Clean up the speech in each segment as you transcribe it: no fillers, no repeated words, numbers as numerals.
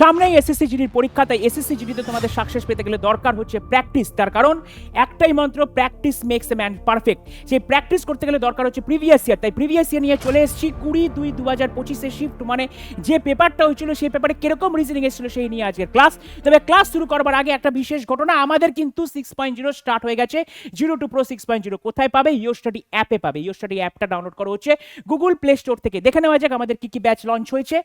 সামনেই এসএসসি জিডির পরীক্ষা, তাই এসএসসি জিডিতে তোমাদের সাকসেস পেতে গেলে দরকার হচ্ছে প্র্যাকটিস। তার কারণ একটাই মন্ত্র, practice makes a man perfect. সেই প্র্যাকটিস করতে গেলে দরকার হচ্ছে প্রিভিয়াস ইয়ার। তাই প্রিভিয়াস ইয়ার নিয়ে চলে এসেছি 20/2/2025 শিফট, মানে যে পেপারটা হয়েছিল সেই পেপারে কিরকম রিজনিং এসেছিল সেই নিয়ে আজকের ক্লাস। তবে ক্লাস শুরু করবার আগে একটা বিশেষ ঘটনা, আমাদের কিন্তু 6.0 স্টার্ট হয়ে গেছে। 0 Pro 6.0 কোথায় পাবে? ইও স্টাডি অ্যাপে পাবে। ইও স্টাডি অ্যাপটা ডাউনলোড করা হচ্ছে গুগল প্লে স্টোর থেকে। দেখে নেওয়া যাক আমাদের কি কি ব্যাচ লঞ্চ হয়েছে।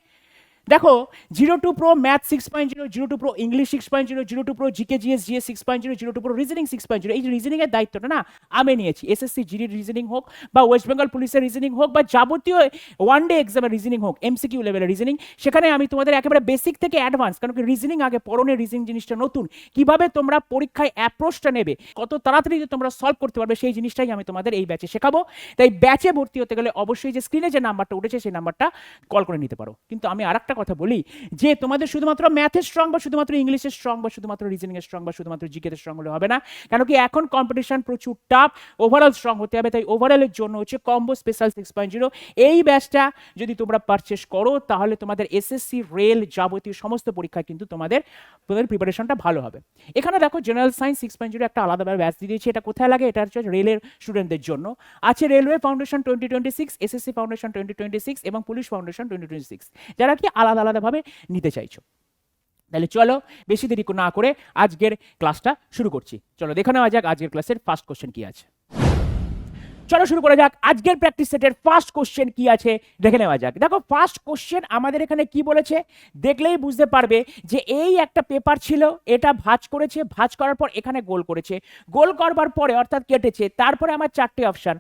দেখো 0 Pro math 6.0, 0 Pro English 6.0, 0 Pro GK GS GS 6.0, 0 Pro reasoning 6.0। এই রিজনিং এর দায়িত্বটা না আমি নিয়েছি। এসএসসি জিডির রিজনিং হোক বা ওয়েস্ট বেঙ্গল পুলিশের রিজনিং হোক বা যাবতীয় ওয়ান ডে এক্সামের রিজনিং হোক, এমসিকিউ লেভেলের রিজনিং, সেখানে আমি তোমাদের একেবারে বেসিক থেকে অ্যাডভান্স, কারণ কি রিজনিং আগে পড়নের রিজনিং জিনিসটা নতুন, কিভাবে তোমরা পরীক্ষায় অ্যাপ্রোচটা নেবে, কত তাড়াতাড়ি তোমরা সলভ করতে পারবে, সেই জিনিসটাই আমি তোমাদের এই ব্যাচে শেখাবো। তাই ব্যাচে ভর্তি হতে গেলে অবশ্যই যে স্ক্রিনে যে নাম্বারটা উঠেছে সেই নাম্বারটা কল করে নিতে পারো। কিন্তু আমি আরেকটা কথা বলি, যে তোমাদের শুধুমাত্র ম্যাথের স্ট্রং বা শুধুমাত্র ইংলিশের স্ট্রং বা শুধুমাত্র রিজনিং এর স্ট্রং বা শুধুমাত্র জিকে এর স্ট্রং হলে হবে না, কারণ কি এখন কম্পিটিশন প্রচুর টাফ, ওভারঅল স্ট্রং হতে হবে। তাই ওভারঅলের জন্য হচ্ছে কম্বো স্পেশাল 6.0। এই ব্যাচটা যদি তোমরা পারচেস করো তাহলে তোমাদের এসএসসি রেল যাবতীয় সমস্ত পরীক্ষায় কিন্তু তোমাদের প্রিপারেশনটা ভালো হবে। এখানে দেখো জেনারেল সায়েন্স 6.0 একটা আলাদাভাবে ব্যাচ দিয়ে দিয়েছি। এটা কোথায় লাগে? এটা হচ্ছে রেলের স্টুডেন্টদের জন্য। আছে রেলওয়ে ফাউন্ডেশন 2026, এসএসসি ফাউন্ডেশন 2026 এবং পুলিশ ফাউন্ডেশন 2026, যারা কি আলাদা আলাদাভাবে নিতে চাইছো। তাহলে চলো বেশি দেরি না করে আজকের ক্লাসটা শুরু করছি। চলো দেখে নেওয়া যাক আজকের ক্লাসের ফার্স্ট কোশ্চেন কি আছে। চলো শুরু করা যাক। আজকের প্র্যাকটিস সেটের ফার্স্ট কোশ্চেন কি আছে দেখে নেওয়া যাক। দেখো ফার্স্ট কোশ্চেন আমাদের এখানে কি বলেছে, দেখলেই বুঝতে পারবে যে এই একটা পেপার ছিল, এটা ভাঁজ করেছে, ভাঁজ করার পর এখানে গোল করেছে, গোল করবার পরে অর্থাৎ কেটেছে, তারপরে আমার চারটে অপশান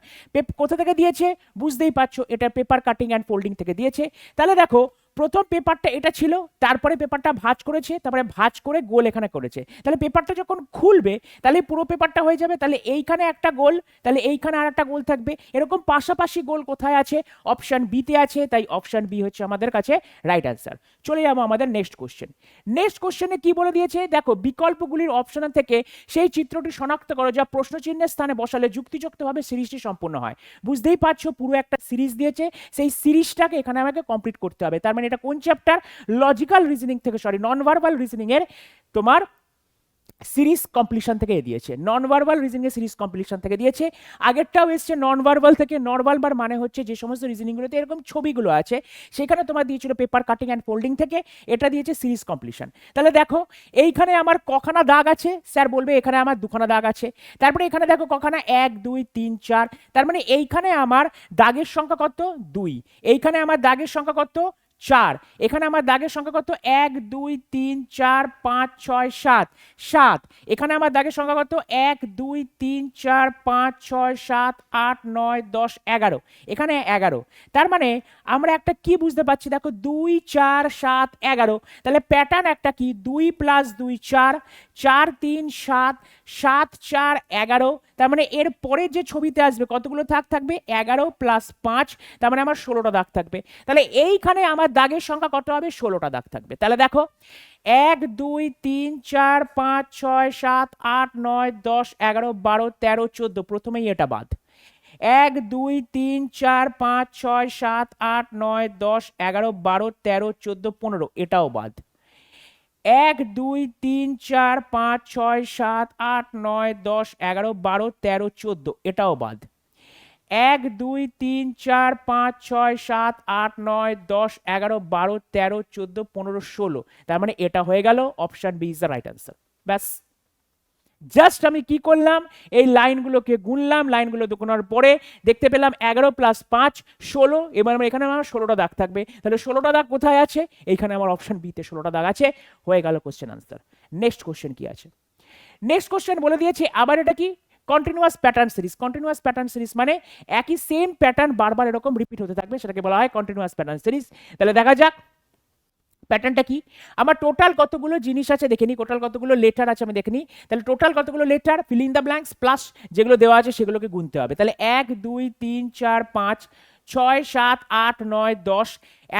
কোথা থেকে দিয়েছে বুঝতেই পারছো, এটা পেপার কাটিং অ্যান্ড ফোল্ডিং থেকে দিয়েছে। তাহলে দেখো প্রথম পেপারটা এটা ছিল, তারপরে পেপারটা ভাঁজ করেছে, তারপরে ভাঁজ করে গোল এখানে করেছে। তাহলে পেপারটা যখন খুলবে তাহলে পুরো পেপারটা হয়ে যাবে। তাহলে এইখানে একটা গোল, তাহলে এইখানে আর একটা গোল থাকবে। এরকম পাশাপাশি গোল কোথায় আছে? অপশান বিতে আছে। তাই অপশান বি হচ্ছে আমাদের কাছে রাইট অ্যান্সার। চলে যাবো আমাদের নেক্সট কোশ্চেন। নেক্সট কোশ্চেনে কি বলে দিয়েছে দেখো, বিকল্পগুলির অপশন থেকে সেই চিত্রটি শনাক্ত করো যা প্রশ্নচিহ্নের স্থানে বসালে যুক্তিযুক্তভাবে সিরিজটি সম্পূর্ণ হয়। বুঝতেই পারছো পুরো একটা সিরিজ দিয়েছে, সেই সিরিজটাকে এখানে আমাকে কমপ্লিট করতে হবে। তার মানে এটা কোন চ্যাপ্টার? লজিক্যাল রিজনিং থেকে, সরি নন ভার্বাল রিজনিং এর তোমার সিরিজ কমপ্লিশন থেকে দিয়েছে। নন ভার্বাল রিজনিং এর সিরিজ কমপ্লিশন থেকে দিয়েছে। আগেরটাও এসছে নন ভার্বাল থেকে। নন ভার্বাল মানে হচ্ছে যে সমস্ত রিজনিংগুলোতে এরকম ছবিগুলো আছে, সেখানে তোমার দিয়েছিল পেপার কাটিং অ্যান্ড ফোল্ডিং থেকে, এটা দিয়েছে সিরিজ কমপ্লিশন। তাহলে দেখো এইখানে আমার কখানা দাগ আছে, স্যার বলবে এখানে আমার দুখানা দাগ আছে। তারপরে এখানে দেখো কখানা 1 2 3 4, তার মানে এইখানে আমার দাগের সংখ্যা কত? 2। এইখানে আমার দাগের সংখ্যা কত? 4। এখানে আমার দাগের সংখ্যা কত? 1 2 3 4 5 6 7 7। এখানে আমার দাগের সংখ্যা কত? 1 2 3 4 5 6 7 8 9 10 11। এখানে 11। তার মানে আমরা একটা কি বুঝতে পারছি দেখো, 2 4 7 11। তাহলে প্যাটার্ন একটা কি, 2 + 2 4, 4 3 7, 7 4 11। তার মানে এর পরে যে ছবিতে আসবে কতগুলো দাগ থাকবে? 11 + 5, তার মানে আমার 16টা দাগ থাকবে। তাহলে এইখানে আমার দাগের সংখ্যা কত হবে? 16টা দাগ থাকবে। তাহলে দেখো 1 2 3 4 5 6 7 8 9 10 11 12 13 14, প্রথমেই এটা বাদ। 1 2 3 4 5 6 7 8 9 10 11 12 13 14 15, এটাও বাদ। 1 2 3 4 5 6 7 8 9 10 11 12 13 14, এটাও বাদ। 1 2 3 4 5 6 7 8 9 10 11 12 13 14 15 16, তার মানে এটা হয়ে গেল option B is the right answer. ব্যাস, জাস্ট আমি কি করলাম, এই লাইনগুলোকে গুনলাম, লাইনগুলো গুনার পরে দেখতে পেলাম 11 + 5 16। এবার এখানে আমার 16টা দাগ থাকবে। তাহলে 16টা দাগ কোথায় আছে? এইখানে আমার অপশন বিতে 16টা দাগ আছে। হয়ে গেল কোশ্চেন আনসার। নেক্সট কোশ্চেন কি আছে? নেক্সট কোশ্চেন বলে দিয়েছে আবার এটা কি, continuous pattern series. Continuous pattern series মানে একই সেম প্যাটার্ন বারবার এরকম রিপিট হতে থাকবে, সেটাকে বলা হয় কন্টিনিউয়াস প্যাটার্ন সিরিজ। তাহলে দেখা যাক প্যাটার্নটা কি। আমার টোটাল কতগুলো জিনিস আছে দেখে নিই, টোটাল কতগুলো লেটার আছে আমি দেখে নিই। তাহলে টোটাল কতগুলো letter, fill in the blanks, plus যেগুলো দেওয়া আছে সেগুলোকে গুনতে হবে। তাহলে 1 2 3 4 5 6 7 8 9 10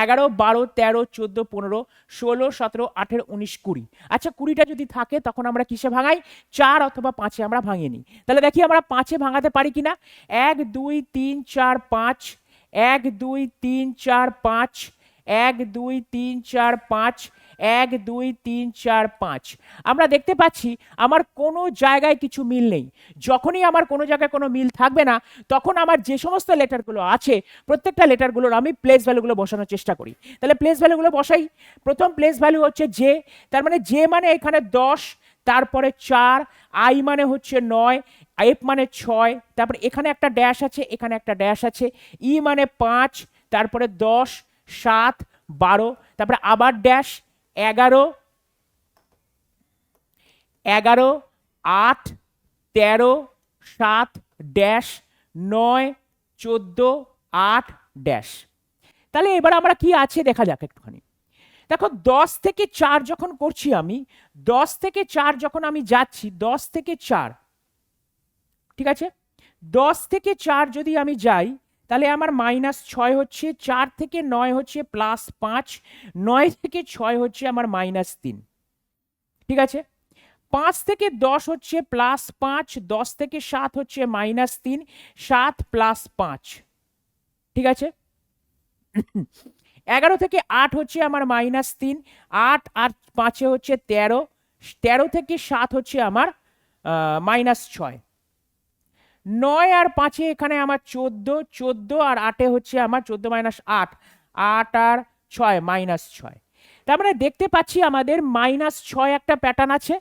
11 12 13 14 15 16 17 18 19 20। আচ্ছা 20টা যদি থাকে তখন আমরা কিসে ভাঙাই? 4 অথবা 5-এ আমরা ভাঙিয়ে নিই। তাহলে দেখি আমরা 5-এ ভাঙাতে পারি কিনা। 1 2 3 4 5, 1 2 3 4 5, 1 2 3 4 5, 1 2 3 4 5। আমরা দেখতে পাচ্ছি আমার কোনো জায়গায় কিছু মিল নেই। যখনই আমার কোনো জায়গায় কোনো মিল থাকবে না, তখন আমার যে সমস্ত লেটারগুলো আছে প্রত্যেকটা লেটারগুলোর আমি প্লেস ভ্যালুগুলো বসানোর চেষ্টা করি। তাহলে প্লেস ভ্যালুগুলো বসাই। প্রথম প্লেস ভ্যালু হচ্ছে জে, তার মানে জে মানে এখানে 10, তারপরে 4, আই মানে হচ্ছে 9, এফ মানে 6, তারপরে এখানে একটা ড্যাশ আছে, এখানে একটা ড্যাশ আছে, ই মানে 5, তারপরে 10, 7, 12, তারপরে আবার ড্যাশ, 11, 8, 13, 7, ড্যাশ, 9, 14, 8, ড্যাশ। তাহলে এবার আমরা কি আছে দেখা যাক একটুখানি। দেখো 10 থেকে 4 যখন করছি আমি, 10 থেকে 4 যখন আমি যাচ্ছি, 10 থেকে 4, ঠিক আছে, 10 থেকে 4 যদি আমি যাই তাহলে আমার -6 হচ্ছে, 4 থেকে 9 হচ্ছে +5, 9 থেকে 6 হচ্ছে আমার -3, ঠিক আছে। 5 থেকে 10 হচ্ছে +5, 10 থেকে 7 হচ্ছে -3, 7 + 5, ঠিক আছে। 11 থেকে 8 হচ্ছে আমার -3, 8 আর 5 হচ্ছে 13, 13 থেকে 7 হচ্ছে আমার -6, 9 আর 5 এখানে আমার 14, 14 আর 8 হচ্ছে আমার 14 - 8, 8 আর 6 -6। তার মানে দেখতে পাচ্ছি আমাদের -6 একটা প্যাটার্ন আছে,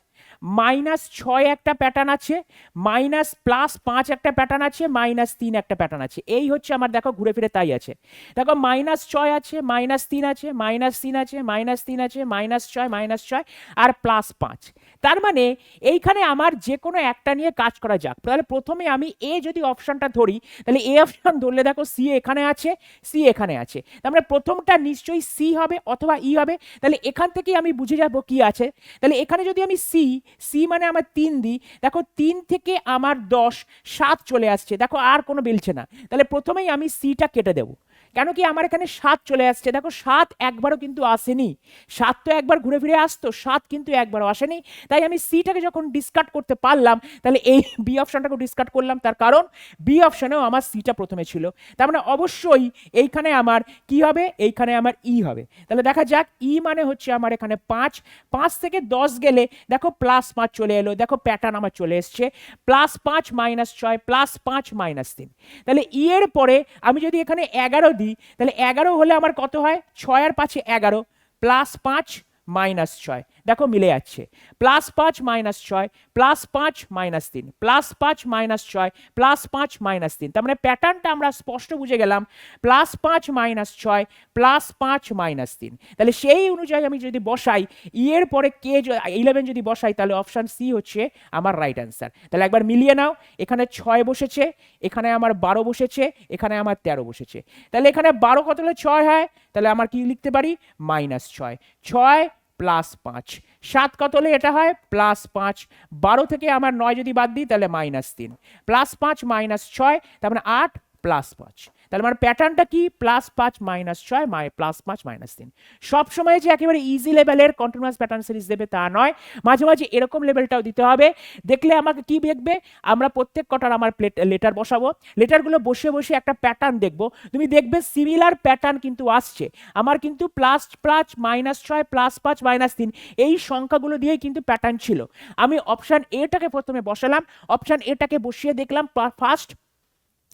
-6 একটা প্যাটার্ন আছে, +5 একটা প্যাটার্ন আছে, -3 একটা প্যাটার্ন আছে। এই হচ্ছে আমার, দেখো ঘুরে ফিরে তাই আছে। দেখো -6 আছে, -3 আছে, -3 আছে, -3 আছে, -6, -6 আর +5। তার মানে এইখানে আমার যে কোনো একটা নিয়ে কাজ করা যাক। তাহলে প্রথমে আমি এ যদি অপশনটা ধরি, তাহলে এ অপশন ধরলে দেখো সি এখানে আছে, সি এখানে আছে, তার মানে প্রথমটা নিশ্চয়ই সি হবে অথবা ই হবে। তাহলে এখান থেকেই আমি বুঝে যাব কি আছে। তাহলে এখানে যদি আমি সি, সি মানে আমার 3 দিই, দেখো 3 থেকে আমার 10, 7 চলে আসছে, দেখো আর কোনো মিলছে না। তাহলে প্রথমেই আমি সিটা কেটে দেবো, কেন কি আমার এখানে 7 চলে আসছে। দেখো 7 একবারও কিন্তু আসেনি, 7 তো একবার ঘুরে ফিরে আসতো, 7 কিন্তু একবারও আসেনি। তাই আমি সিটাকে যখন ডিসকার্ড করতে পারলাম, তাহলে এই বি অপশনটাকে ডিসকার্ড করলাম, তার কারণ বি অপশনেও আমার সিটা প্রথমে ছিল। তার মানে অবশ্যই এইখানে আমার কি হবে, এইখানে আমার ই হবে। তাহলে দেখা যাক, ই মানে হচ্ছে আমার এখানে 5, 5 থেকে 10 গেলে দেখো +5 চলে এলো, দেখো প্যাটার্ন আমার চলে এসছে, +5 -6 +5 -3। তাহলে ই এর পরে আমি যদি এখানে 11 দিই, তাহলে 11 হলে আমার কত হয়, 6 আর 5 11, +5 -6, দেখো মিলে যাচ্ছে, +5 -6 +5 -3 +5 -6 +5 -3। তার মানে প্যাটার্নটা আমরা স্পষ্ট বুঝে গেলাম, +5 -6 +5 -3। তাহলে সেই অনুযায়ী আমি যদি বসাই, ই এর পরে কে 11 যদি বসাই, তাহলে অপশন সি হচ্ছে আমার রাইট অ্যান্সার। তাহলে একবার মিলিয়ে নাও, এখানে 6 বসেছে, এখানে আমার 12 বসেছে, এখানে আমার 13 বসেছে। তাহলে এখানে 12 কত হলে 6 হয়, তাহলে আমার কি লিখতে পারি, -6, 6 +5, 7 কত হলে এটা হয় +5, 12 থেকে আমার 9 যদি বাদ দিই তাহলে -3, +5 -6, তার মানে 8 +5। তাহলে আমার প্যাটার্নটা কি, +5 -6 +5 -3। সবসময় যে একেবারে ইজি লেভেলের কন্টিনিউয়াস প্যাটার্ন সিরিজ দেবে তা নয়, মাঝে মাঝে এরকম লেভেলটাও দিতে হবে। দেখলে আমাকে কি দেখবে, আমরা প্রত্যেক কটার আমার লেটার বসাবো, লেটারগুলো বসে বসে একটা প্যাটার্ন দেখবো, তুমি দেখবে সিমিলার প্যাটার্ন কিন্তু আসছে। আমার কিন্তু +5 -6 +5 -3 এই সংখ্যাগুলো দিয়েই কিন্তু প্যাটার্ন ছিল। আমি অপশন এটাকে প্রথমে বসালাম, অপশন এটাকে বসিয়ে দেখলাম ফার্স্ট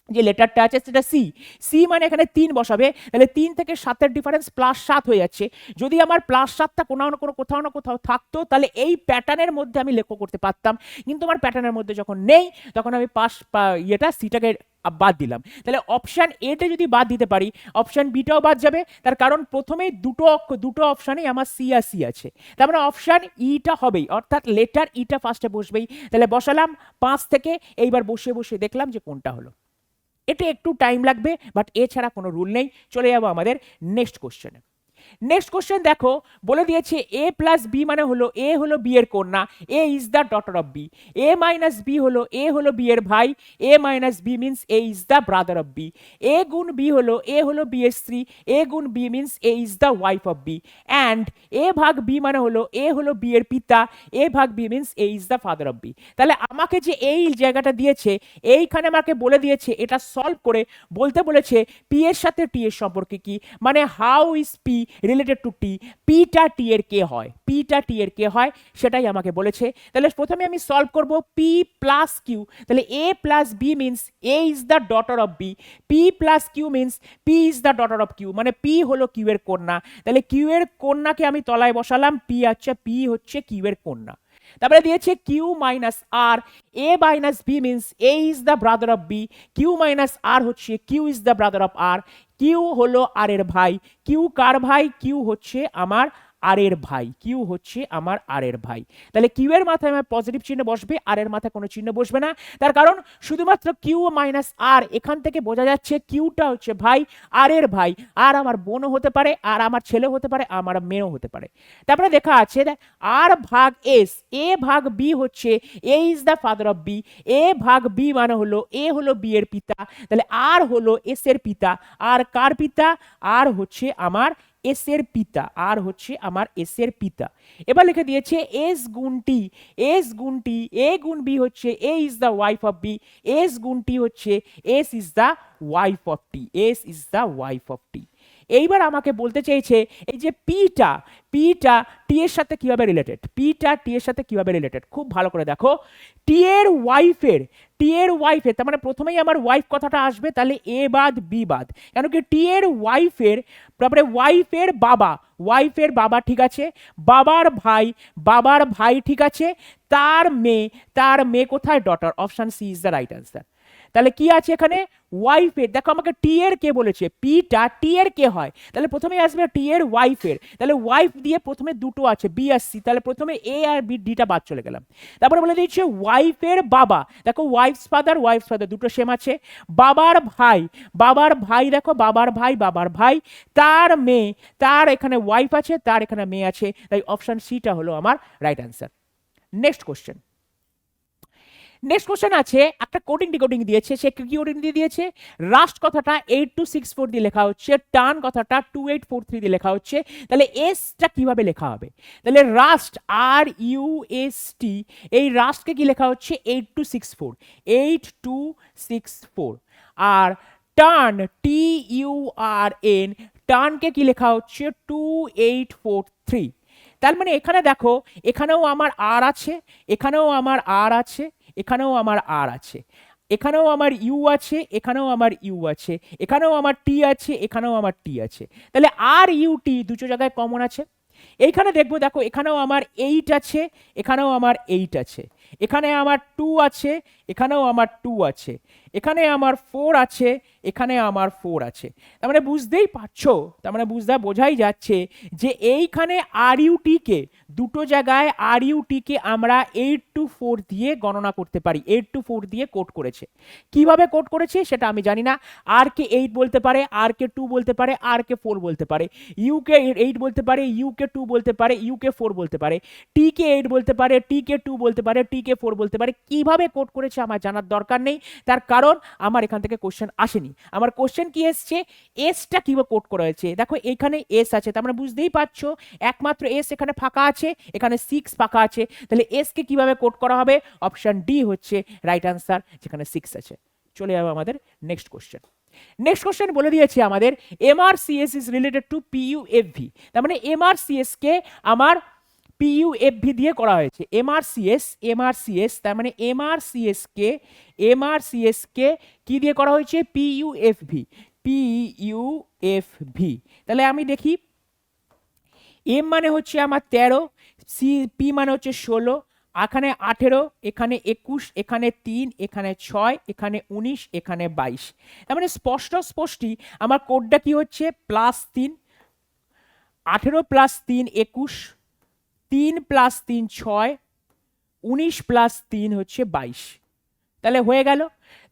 যে লেটারটা আছে সেটা সি, সি মানে এখানে 3 বসাবে, তাহলে 3 থেকে 7-এর ডিফারেন্স +7 হয়ে যাচ্ছে। যদি আমার +7টা কোথাও না কোথাও থাকতো, তাহলে এই প্যাটার্নের মধ্যে আমি লক্ষ্য করতে পারতাম, কিন্তু আমার প্যাটার্নের মধ্যে যখন নেই, তখন আমি সিটাকে বাদ দিলাম। তাহলে অপশন এতে যদি বাদ দিতে পারি, অপশন বিটাও বাদ যাবে, তার কারণ প্রথমেই দুটো অপশানেই আমার সি আর সি আছে, তার মানে অপশন ইটা হবেই, অর্থাৎ লেটার ইটা ফার্স্টে বসবেই। তাহলে বসালাম 5 থেকে, এইবার বসে বসে দেখলাম যে কোনটা হলো। এটা একটু টাইম লাগবে, বাট এছাড়া কোনো রুল নেই। চলে যাবো আমাদের নেক্সট কোশ্চেনে। নেক্সট কোশ্চেন দেখো, বলে দিয়েছে এ প্লাস বি মানে হলো এ হলো বি এর কন্যা, A is the daughter of B. A minus B হলো এ হলো বি এর ভাই, A minus B means A is the brother of B. A গুণ বি হলো এ হলো বি এর স্ত্রী, এ গুণ B means A is the wife of B. And A ভাগ বি মানে হলো এ হলো বি এর পিতা, এ ভাগ B means A is the father of B. তাহলে আমাকে যে এই জায়গাটা দিয়েছে, এইখানে আমাকে বলে দিয়েছে এটা সলভ করে বলতে বলেছে পি এর সাথে টি এর সম্পর্কে কি, মানে how is P related to T, পিটা টি এর কে হয়, পিটা টি এর কে হয় সেটাই আমাকে বলেছে। তাহলে প্রথমে আমি সলভ করব পি প্লাস কিউ, তাহলে A plus B means A is the daughter of B, P plus Q means P is the daughter of Q, মানে পি হলো কিউ এর কন্যা। তাহলে কিউ এর কন্যাকে আমি তলায় বসালাম, পি আচ্ছা পি হচ্ছে কিউ এর কন্যা। তারপরে দিয়েছে Q minus R, A minus B means A is the brother of B, Q minus R হচ্ছে Q is the brother of R, Q হলো আর এর ভাই, কিউ কার ভাই, কিউ হচ্ছে আমার আর এর ভাই, কিউ হচ্ছে আমার আর এর ভাই। তাহলে কিউ এর মাথায় আমার পজিটিভ চিহ্ন বসবে, আর এর মাথায় কোনো চিহ্ন বসবে না, তার কারণ শুধুমাত্র কিউ মাইনাস আর, এখান থেকে বোঝা যাচ্ছে কিউটা হচ্ছে ভাই, আর এর ভাই, আর আমার বোনও হতে পারে, আর আমার ছেলে হতে পারে, আমার মেয়েও হতে পারে। তারপরে দেখা আছে আর ভাগ এস, এ ভাগ বি হচ্ছে A is the father of B, A ভাগ বি মানে হলো এ হলো বি এর পিতা, তাহলে আর হলো এস এর পিতা, আর কার পিতা, আর হচ্ছে আমার এস এর পিতা, আর হচ্ছে আমার এস এর পিতা। এবার লিখে দিয়েছে এস গুণ টি, এস গুণ টি, এ গুণ বি হচ্ছে A is the wife of B, S গুণ টি হচ্ছে S is the wife of T, S is the wife of T. এইবার আমাকে বলতে চেয়েছে এই যে পিটা, পিটা টি এর সাথে কিভাবে রিলেটেড, পিটা টি এর সাথে কিভাবে রিলেটেড, খুব ভালো করে দেখো। টি এর ওয়াইফের, টি এর ওয়াইফের, তার মানে প্রথমেই আমার ওয়াইফ কথাটা আসবে, তাহলে এ বাদ বি বাদ, কেন কি টি এর ওয়াইফের, তারপরে ওয়াইফের বাবা, ওয়াইফের বাবা ঠিক আছে, বাবার ভাই, বাবার ভাই ঠিক আছে, তার মেয়ে, তার মেয়ে কোথায়, daughter, option C is the right answer. তাহলে কি আছে এখানে ওয়াইফের, দেখো আমাকে টি এর কে বলেছে, পিটা টি এর কে হয়, তাহলে প্রথমে আসবে টি এর ওয়াইফের, তাহলে ওয়াইফ দিয়ে প্রথমে দুটো আছে বি আর সি, তাহলে প্রথমে এ আর বি ডিটা বাদ চলে গেলাম। তারপরে বলে দিচ্ছে ওয়াইফের বাবা, দেখো ওয়াইফস ফাদার দুটো সেম আছে, বাবার ভাই, বাবার ভাই দেখো বাবার ভাই, বাবার ভাই, তার মেয়ে, তার এখানে ওয়াইফ আছে, তার এখানে মেয়ে আছে, তাই অপশন সিটা হলো আমার right answer. Next question, next question আছে একটা কোডিং ডিকোডিং দিয়েছে, সে কি কোডিং দিয়ে দিয়েছে, রাস্ট কথাটা 8264 দিয়ে লেখা হচ্ছে, টার্ন কথাটা 2843 দিয়ে লেখা হচ্ছে, তাহলে এসটা কিভাবে লেখা হবে, তাহলে rust R U S T, এই রাস্টকে কি লেখা হচ্ছে 8264, 8264, আর turn T U R N, টার্নকে কি লেখা হচ্ছে 2843। তার মানে এখানে দেখো এখানেও আমার আর আছে, এখানেও আমার আর আছে, এখানেও আমার আর আছে, এখানেও আমার ইউ আছে, এখানেও আমার ইউ আছে, এখানেও আমার টি আছে, এখানেও আমার টি আছে, তাহলে আর ইউ টি দুটো জায়গায় কমন আছে। এইখানে দেখবো দেখো এখানেও আমার 8 আছে, এখানেও আমার 8 আছে, এখানে আমার 2 আছে, এখানেও আমার 2 আছে, এখানে আমার 4 আছে, এখানে আমার 4 আছে। তার মানে বুঝতেই পারছো, তার মানে বোঝাই যাচ্ছে যে এইখানে আর ইউটি কে দুটো জায়গায় আর ইউটি কে আমরা 8 to 4 দিয়ে গণনা করতে পারি, 8 to 4 দিয়ে কোড করেছে। কিভাবে কোড করেছে সেটা আমি জানি না, আর কে 8 বলতে পারে, আর কে 2 বলতে পারে, আর কে 4 বলতে পারে, ইউ কে 8 বলতে পারে, ইউ কে 2 বলতে পারে, ইউ কে 4 বলতে পারে, টি কে 8 বলতে পারে, টি কে 2 বলতে পারে, টি কে 4 বলতে পারে। কিভাবে কোড করেছে আমার জানার দরকার নেই, তার কারণ আমার এখান থেকে কোশ্চেন আসেনি। আমার কোশ্চেন কি এসছে, এসটা কিভাবে কোড করা হয়েছে, দেখো এখানে এস আছে, তার মানে বুঝতেই পারছো একমাত্র এস এখানে ফাঁকা আছে, এখানে 6 ফাঁকা আছে, তাহলে এস কে কিভাবে কোড করা হবে, অপশন ডি হচ্ছে রাইট আনসার, যেখানে 6 আছে। চলে যাবে আমাদের নেক্সট কোশ্চেন। নেক্সট কোশ্চেন বলে দিয়েছে আমাদের এমআরসিএস ইজ রিলেটেড টু পিইউএফভি, তার মানে এমআরসিএস কে আমার পিইউএফভি দিয়ে করা হয়েছে, এমআরসিএস তার মানে এমআরসিএস কে কি দিয়ে করা হয়েছে, পিইউএফভি। তাহলে আমি দেখি এম মানে হচ্ছে আমার 13, সি পি মানে হচ্ছে 16, এখানে 18, এখানে 21, এখানে 3, এখানে 6, এখানে 19, এখানে 22। তার মানে স্পষ্টই আমার কোডটা কি হচ্ছে +3, 18 + 3 21, 3 + 3 6, 19 + 3 হচ্ছে 22। তাহলে হয়ে গেল।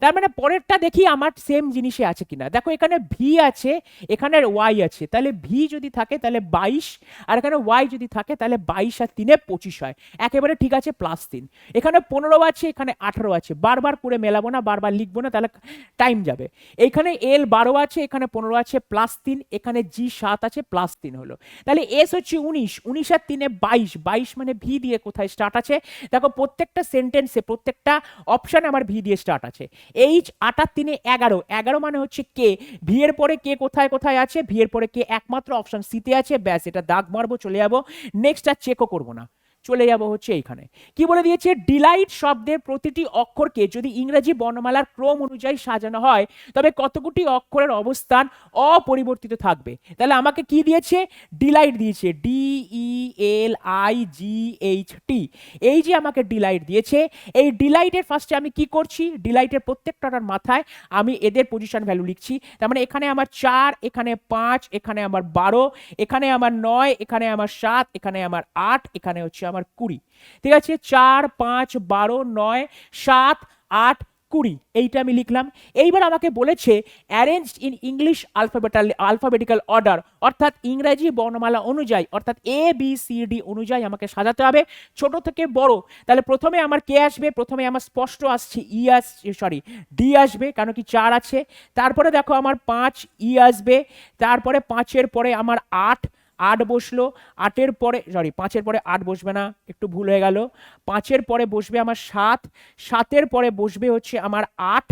তার মানে পরেরটা দেখি আমার সেম জিনিসে আছে কিনা, দেখো এখানে ভি আছে, এখানে ওয়াই আছে, তাহলে ভি যদি থাকে তাহলে 22, আর এখানে ওয়াই যদি থাকে তাহলে 22 আর 3 25 হয়, একেবারে ঠিক আছে +3। এখানে 15 আছে, এখানে 18 আছে, বারবার করে মেলাবো না, বারবার লিখবো না, তাহলে টাইম যাবে। এইখানে এল 12 আছে, এখানে 15 আছে +3, এখানে জি 7 আছে +3 হলো, তাহলে এস হচ্ছে 19, 19 আর 3 22, 22 মানে ভি দিয়ে কোথায় স্টার্ট আছে, দেখো প্রত্যেকটা সেন্টেন্সে প্রত্যেকটা অপশানে আমার ভি দিয়ে স্টার্ট আছে, এইচ 8 আর 3 11, 11 মানে হচ্ছে কে, ভি এর পরে কে কোথায় কোথায় আছে, ভি এর পরে কে একমাত্র অপশন সিতে আছে, ব্যাস এটা দাগ মারবো, চলে যাবো নেক্সট, আর চেকও করবো না, চলে যাব হচ্ছে এইখানে। কি বলে দিয়েছে, ডিলাইট শব্দের প্রতিটি অক্ষরকে যদি ইংরেজি বর্ণমালার ক্রম অনুযায়ী সাজানো হয় তবে কতগুটি অক্ষরের অবস্থান অপরিবর্তিত থাকবে। তাহলে আমাকে কি দিয়েছে, ডিলাইট দিয়েছে, DELIGHT, এই যে আমাকে ডিলাইট দিয়েছে, এই ডিলাইটের ফার্স্টে আমি কি করছি, ডিলাইটের প্রত্যেকটার মাথায় আমি এদের পজিশন ভ্যালু লিখছি। তার মানে এখানে আমার 4, এখানে 5, এখানে আমার 12, এখানে আমার 9, এখানে আমার 7, এখানে আমার 8, এখানে হচ্ছে আমার 20। ঠিক আছে, 4, 5, 12, 9, 7, 8, 20, এইটা আমি লিখলাম। এইবার আমাকে বলেছে arrange in English alphabetical order, অর্থাৎ ইংরেজি বর্ণমালা অনুযায়ী, অর্থাৎ ABCD অনুযায়ী আমাকে সাজাতে হবে ছোট থেকে বড়। তাহলে প্রথমে আমার কে আসবে, প্রথমে আমার স্পষ্ট আসছে ডি আসবে, কারণ কি 4 আছে। তারপরে দেখো আমার 5 আসবে, তারপরে 5-এর পরে আমার 8 বসলো, 8-এর পরে 5-এর পরে 8 বসবে না, একটু ভুল হয়ে গেল, 5-এর পরে বসবে আমার 7, 7-এর পরে বসবে হচ্ছে আমার 8,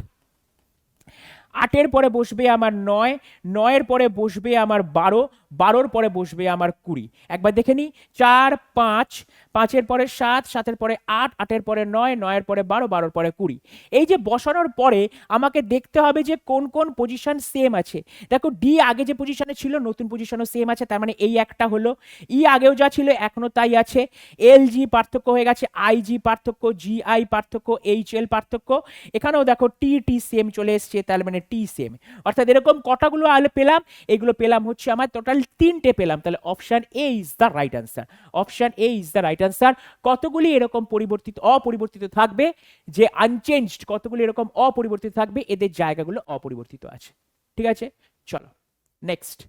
8-এর পরে বসবে আমার 9, 9-এর পরে বসবে আমার 12, 12-র পরে বসবে আমার 20। একবার দেখে নিই, 4, 5, 5-এর পরে 7, 7-এর পরে 8, 8-এর পরে 9, 9-এর পরে 12, 12-এর পরে 20। এই যে বসানোর পরে আমাকে দেখতে হবে যে কোন কোন পজিশন সেম আছে। দেখো ডি আগে যে পজিশনে ছিল নতুন পজিশনও সেম আছে, তার মানে এই একটা হলো। ই আগেও যা ছিল এখনো তাই আছে, এল জি পার্থক্য হয়ে গেছে, আই জি পার্থক্য, জি আই পার্থক্য, এইচ এল পার্থক্য, এখানেও দেখো টি টি সেম চলে এসছে, তার মানে টি সেম। অর্থাৎ এরকম কটাগুলো পেলাম, এইগুলো পেলাম হচ্ছে আমার টোটাল 3টে পেলাম। তাহলে option A is the right answer, option A is the right answer. কতগুলি এরকম অপরিবর্তিত থাকবে, যে আনচেঞ্জড, কতগুলি এরকম অপরিবর্তিত থাকবে, এদের জায়গাগুলো অপরিবর্তিত আছে। ঠিক আছে, চলো নেক্সট।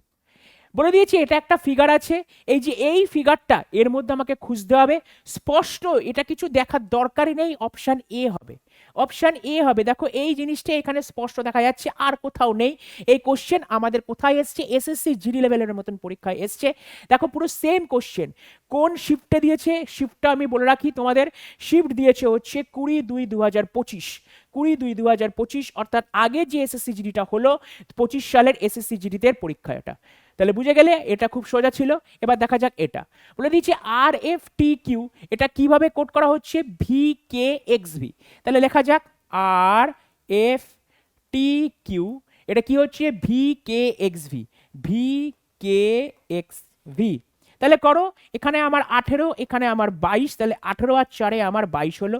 বলে দিয়েছি এটা একটা ফিগার আছে, এই যে এই ফিগারটা, এর মধ্যে আমাকে খুঁজতে হবে স্পষ্ট, এটা কিছু দেখার দরকারই নেই, অপশন এ হবে, অপশন এ হবে। দেখো এই জিনিসটা এখানে স্পষ্ট দেখা যাচ্ছে, আর কোথাও নেই। এই কোশ্চেন আমাদের কোথায় এসছে, এসএসসি জিডি লেভেলের মতন পরীক্ষায় এসছে। দেখো পুরো সেম কোশ্চেন, কোন শিফটে দিয়েছে, শিফটটা আমি বলে রাখি তোমাদের, শিফট দিয়েছে হচ্ছে 20/2/2025, 20/2/2025, অর্থাৎ আগে যে এসএসসি জিডিটা হলো 25 সালের এসএসসি জিডিতে পরীক্ষা এটা। তাহলে বুঝে গেলে এটা খুব সোজা ছিল। এবার দেখা যাক এটা বলে দিয়েছে RFTQ, এটা কিভাবে কোড করা হচ্ছে, VKXV। তাহলে লেখা যাক RFTQ, এটা কি হচ্ছে VKXV, VKXV। তাহলে করো, এখানে আমার 18, এখানে আমার 22, তাহলে 18 আর 4-এ আমার 22 হলো।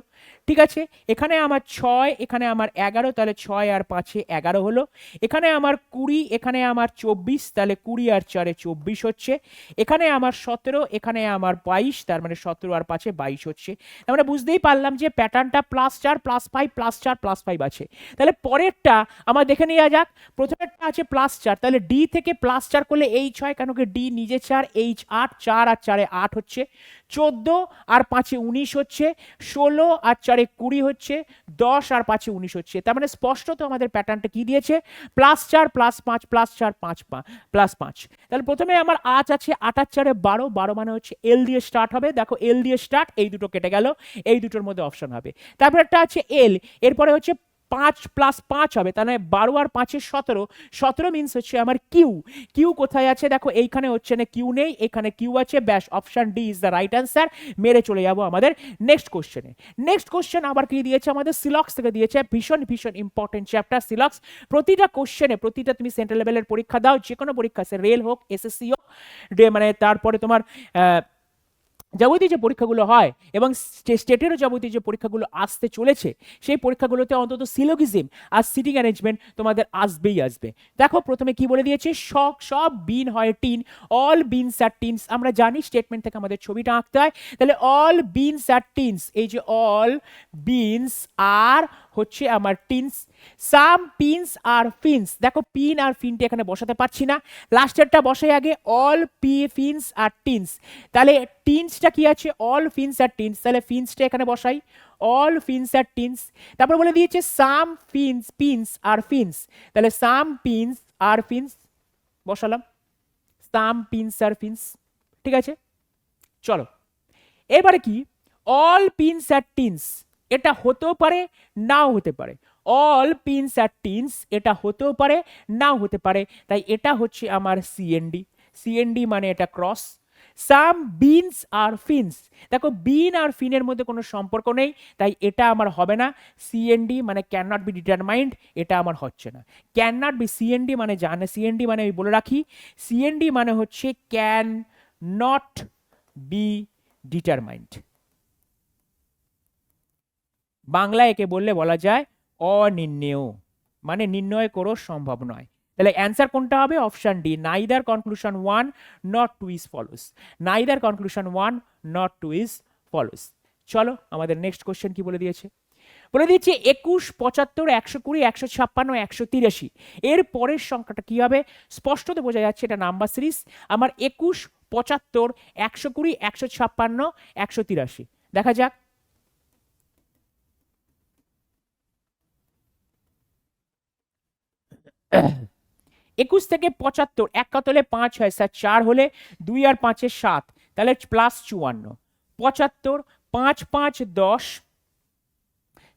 ঠিক আছে, এখানে আমার 6, এখানে আমার 11, তাহলে 6 আর 5-এ 11 হলো। এখানে আমার 20, এখানে আমার 24, তাহলে 20 আর 4-এ 24 হচ্ছে। এখানে আমার 17, এখানে আমার 22, তার মানে 17 আর 5-এ 22 হচ্ছে। তার মানে বুঝতেই পারলাম যে প্যাটার্নটা +4 +5 +4 +5 আছে। তাহলে পরেরটা আমার দেখে নেওয়া যাক। প্রথমেরটা আছে +4, তাহলে ডি থেকে +4 করলে এইচ হয়, কেন কি ডি নিজে 4, এইচ 8, 4 আর 4-এ 8 হচ্ছে, 14 আর 5-এ 19 হচ্ছে, 16 আর 4-এ 20 হচ্ছে, 10 আর 5-এ 19 হচ্ছে। তার মানে স্পষ্টত আমাদের প্যাটার্নটা কি দিয়েছে, +4 +5 +4 +5। তাহলে প্রথমে আমার 8 আছে, 8 আর 4-এ 12, 12 মানে হচ্ছে এল দিয়ে স্টার্ট হবে। দেখো এল দিয়ে স্টার্ট, এই দুটো কেটে গেল, এই দুটোর মধ্যে অপশন হবে। তারপর একটা আছে এল, এরপরে হচ্ছে 5 + 5 হবে, তাহলে 12 আর 5-এ 17, 17 মিন্স হচ্ছে আমার কিউ। কিউ কোথায় আছে, দেখো এইখানে হচ্ছে না, কিউ নেই, এখানে কিউ আছে, ব্যাস option D is the right answer. মেরে চলে যাবো আমাদের নেক্সট কোশ্চেনে। নেক্সট কোশ্চেন আবার কি দিয়েছে, আমাদের সিলক্স থেকে দিয়েছে, ভীষণ ভীষণ ইম্পর্টেন্ট চ্যাপ্টার সিলক্স। প্রতিটা কোশ্চেনে, প্রতিটা তুমি সেন্ট্রাল লেভেলের পরীক্ষা দাও, যে কোনো পরীক্ষা, সে রেল হোক, এসএসসি হোক, মানে তারপরে তোমার যাবতীয় যে পরীক্ষাগুলো হয় এবং স্টেটেরও যাবতীয় যে পরীক্ষাগুলো আসতে চলেছে, সেই পরীক্ষাগুলোতে অন্তত সিলোগিজম আর সিটিং অ্যারেঞ্জমেন্ট তোমাদের আসবেই আসবে। দেখো প্রথমে কি বলে দিয়েছে, সব বিন হয় টিন, অল বিনস আর টিনস। আমরা জানি স্টেটমেন্ট থেকে আমাদের ছবিটা আঁকতে হয়, তাহলে অল বিনস আর টিনস, এই যে অল বিনস আর হচ্ছে আমার টিনস, সাম পিনস আর ফিনস। দেখো পিন আর ফিনটা এখানে বসাতে পারছি না, লাস্টেরটা বসাই আগে, অল ফিনস আর টিনস। তাহলে টিনসটা কি আছে, অল ফিনস আর টিনস, তাহলে ফিনসটা এখানে বসাই, অল ফিনস আর টিনস। তারপর বলে দিয়েছে সাম পিনস আর ফিনস, তাহলে সাম পিনস আর ফিনস বসালাম, সাম পিনস আর ফিনস। ঠিক আছে, চলো এবারে কি, অল পিনস আর টিনস, এটা হতেও পারে নাও হতে পারে। অল পিনস আর টিনস, এটা হতেও পারে নাও হতে পারে, তাই এটা হচ্ছে আমার সিএনডি। সিএনডি মানে এটা ক্রস। সাম বিনস আর ফিনস, দেখো বিন আর ফিনের মধ্যে কোনো সম্পর্ক নেই, তাই এটা আমার হবে না। সিএনডি মানে ক্যান নট বি ডিটারমাইন্ড, এটা আমার হচ্ছে না। ক্যান নট বি, সিএনডি মানে জানে, সিএনডি মানে আমি বলে রাখি, সিএনডি মানে হচ্ছে can not be determined. Bangla একে বললে বলা যায় অনির্ণেয়, মানে নির্ণয় করো সম্ভব নয়। তাহলে অ্যান্সার কোনটা হবে? Option D, neither conclusion 1 not 2 is follows. Neither conclusion 1 not 2 is follows. চলো আমাদের নেক্সট কোশ্চেন কি বলে দিয়েছে। বলে দিয়েছে 21, 75, 120, 156, 183, এর পরের সংখ্যাটা কি হবে? স্পষ্টত বোঝা যাচ্ছে এটা নাম্বার সিরিজ। আমার 21, 75, 120, 156, 183, দেখা যাক। 21 থেকে 75, এক কত হলে 5 হয় স্যার? 4 হলে 2 আর 5 এর 7, তাহলে প্লাস 54। 75, 5 5 10,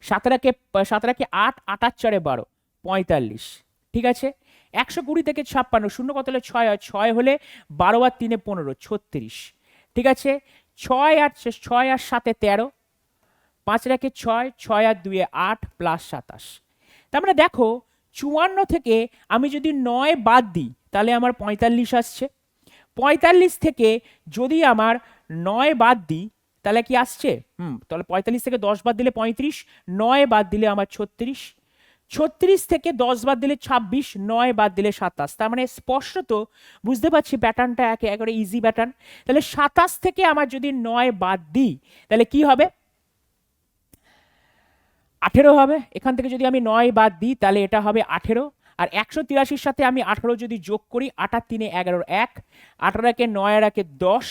17 8, 8 আর 4 12, 45, ঠিক আছে। 120 থেকে 56, শূন্য কত হলে 6 হয়? 6 হলে 12 আর 3 15, 36, ঠিক আছে। 6 আর 7 13, 5 রেখে 6, 6 আর 2 8, প্লাস 27। তার মানে দেখো 54 থেকে আমি যদি 9 বাদ দিই তাহলে আমার 45 আসছে। 45 থেকে যদি আমার 9 বাদ দিই তাহলে কি আসছে? তাহলে 45 থেকে 10 বাদ দিলে 35, 9 বাদ দিলে আমার 36, 36 থেকে 10 বাদ দিলে 26, 9 বাদ দিলে 27। তার মানে স্পষ্টত বুঝতে পারছি প্যাটার্নটা একেবারে ইজি প্যাটার্ন। তাহলে 27 থেকে আমার যদি 9 বাদ দিই তাহলে কি হবে? 18 হবে। এখান থেকে যদি আমি 9 বাদ দিই তাহলে এটা হবে 18। আর 183 সাথে আমি 18 যদি যোগ করি, 8 আর 3 11, 1, 18 কে 9 আর 1 10,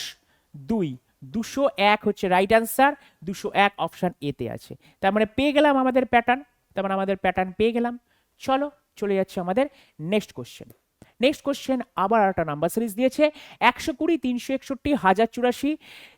2, 201 হচ্ছে রাইট অ্যান্সার। 201 অপশন এ তে আছে। তার মানে পেয়ে গেলাম আমাদের প্যাটার্ন, তার মানে আমাদের প্যাটার্ন পেয়ে গেলাম। চলো চলে যাচ্ছে আমাদের নেক্সট কোশ্চেন। নেক্সট কোশ্চেন আবার একটা নাম্বার সিরিজ দিয়েছে 120, 361, 1084,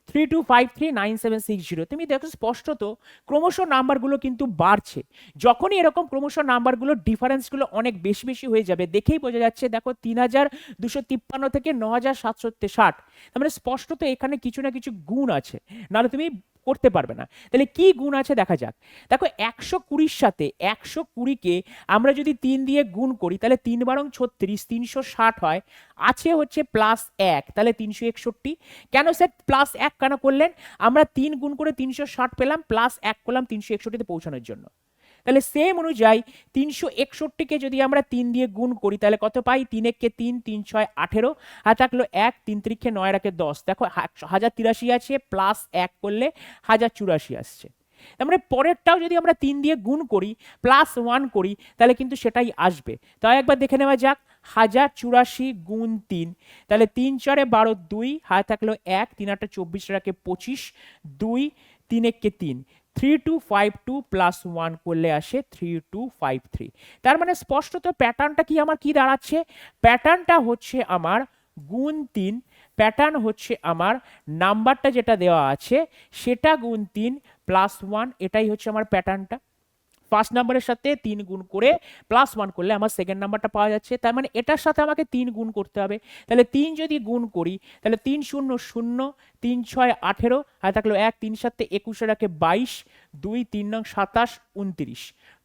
3253, 9760। তুমি দেখো স্পষ্টত ক্রমশ নাম্বারগুলো কিন্তু বাড়ছে। যখনই এরকম ক্রমশ নাম্বারগুলো ডিফারেন্সগুলো অনেক বেশি বেশি হয়ে যাবে দেখেই বোঝা যাচ্ছে। দেখো 3253 থেকে 9760, তার মানে স্পষ্টত এখানে কিছু না কিছু গুণ আছে, নাহলে তুমি করতে পারবে না। তাহলে কি গুণ আছে দেখা যাক। দেখো 120 সাথে 120কে আমরা যদি 3 দিয়ে গুণ করি তাহলে 3 বারং 36, 360 হয়। আছে হচ্ছে প্লাস 1, তাহলে 361। কেন স্যার প্লাস 1 কেন করলেন? আমরা 3 গুণ করে 360 পেলাম, প্লাস 1 করলাম 361-তে পৌঁছানোর জন্য। তাহলে সেম অনুযায়ী 361কে যদি আমরা 3 দিয়ে গুণ করি তাহলে কত পাই? 3 একে 3, 3 6 18, আর থাকলো 1, 3 3 9 রাখে 10। দেখো 1083 আছে, প্লাস 1 করলে 1084 আসছে। তার মানে পরেরটাও যদি আমরা 3 দিয়ে গুণ করি প্লাস 1 করি তাহলে কিন্তু সেটাই আসবে। তাই একবার দেখে নেওয়া যাক। 1084 গুণ 3, তাহলে 3 4 12, 2, হাতে থাকলো 1, 3 8 24 রাখে 25, 2, 3 একে 3, 3252 প্লাস 1 করলে আসে 3253। তার মানে স্পষ্টত প্যাটার্নটা কি আমার কি দাঁড়াচ্ছে? প্যাটার্নটা হচ্ছে আমার গুণ 3, প্যাটার্ন হচ্ছে আমার নাম্বারটা যেটা দেওয়া আছে সেটা গুণ 3 প্লাস 1, এটাই হচ্ছে আমার প্যাটার্নটা। ফার্স্ট নাম্বারের সাথে 3 গুণ করে প্লাস 1 করলে আমার সেকেন্ড নাম্বারটা পাওয়া যাচ্ছে। তার মানে এটার সাথে আমাকে 3 গুণ করতে হবে। তাহলে 3 যদি গুণ করি তাহলে 3 0 0, 3 6 18, আর থাকলো 1, 3 7 21 রাখে 22, 2 3 9 27 29,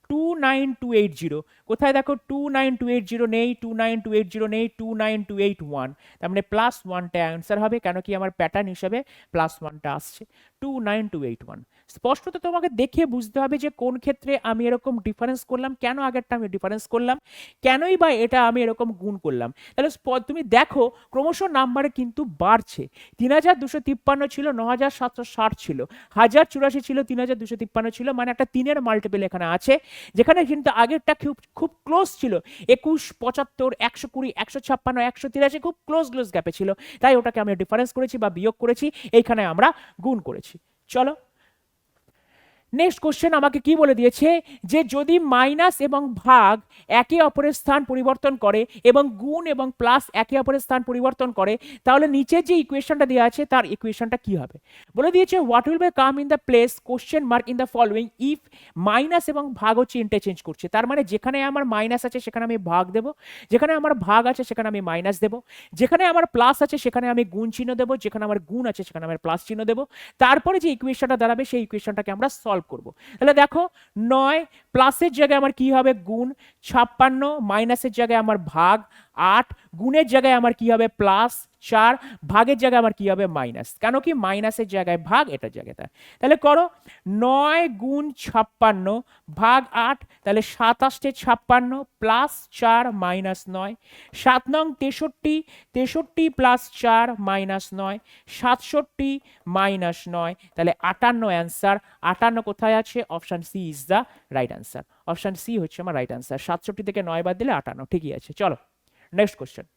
29280। কোথায় দেখো 29280 নেই, 29280 নেই, 29281। তার মানে প্লাস 1টা অ্যান্সার হবে, কেন কি আমার প্যাটার্ন হিসাবে প্লাস 1টা আসছে 29281। স্পষ্টত তোমাকে দেখে বুঝতে হবে যে কোন ক্ষেত্রে আমি এরকম ডিফারেন্স করলাম, কেন আগেরটা আমি ডিফারেন্স করলাম, কেনই বা এটা আমি এরকম গুণ করলাম। তাহলে তুমি দেখো ক্রমশ নাম্বারে কিন্তু বাড়ছে। 3253 ছিল, 9760 ছিল, 1084 ছিল, 3253 ছিল, মানে একটা 3-এর মাল্টিপল এখানে আছে, যেখানে কিন্তু আগেরটা খুব খুব ক্লোজ ছিল। 21, 75, 120, 156, 183 খুব ক্লোজ গ্যাপে ছিল, তাই ওটাকে আমি ডিফারেন্স করেছি বা বিয়োগ করেছি, এইখানে আমরা গুণ করেছি। চলো নেক্সট কোশ্চেন আমাকে কি বলে দিয়েছে যে যদি মাইনাস এবং ভাগ একে অপরের স্থান পরিবর্তন করে এবং গুণ এবং প্লাস একে অপরের স্থান পরিবর্তন করে, তাহলে নিচের যে ইকুয়েশনটা দেওয়া আছে তার ইকুয়েশনটা কি হবে। বলে দিয়েছে what will be come in the place question mark in the following if minus এবং ভাগ হচ্ছে ইন্টারচেঞ্জ করছে। তার মানে যেখানে আমার মাইনাস আছে সেখানে আমি ভাগ দেব, যেখানে আমার ভাগ আছে সেখানে আমি মাইনাস দেব, যেখানে আমার প্লাস আছে সেখানে আমি গুণ চিহ্ন দেবো, যেখানে আমার গুণ আছে সেখানে আমার প্লাস চিহ্ন দেবো। তারপরে যে ইকুয়েশনটা দাঁড়াবে সেই ইকুয়েশনটাকে আমরা সলভ করব। তাহলে দেখো 9 প্লাসের জায়গায় আমার কি হবে গুণ, 56 মাইনাসের জায়গায় আমার ভাগ, 8 গুণের জায়গায় আমার কি হবে প্লাস, 4 ভাগের জায়গায় আমার কি হবে মাইনাস, কেন কি মাইনাসের জায়গায় ভাগ, এটার জায়গায় তাই। তাহলে করো 9 গুণ 56 ভাগ 8, তাহলে 27 56 প্লাস 4 মাইনাস 9, 7 নং 63, 63 প্লাস 4 মাইনাস 9, 67 মাইনাস 9, তাহলে 58 অ্যান্সার। 58 কোথায় আছে? Option C is the right answer. Option C হচ্ছে আমার রাইট অ্যান্সার। 67 থেকে 9 বাদ দিলে 58, ঠিকই আছে। চলো নেক্সট কোশ্চেন।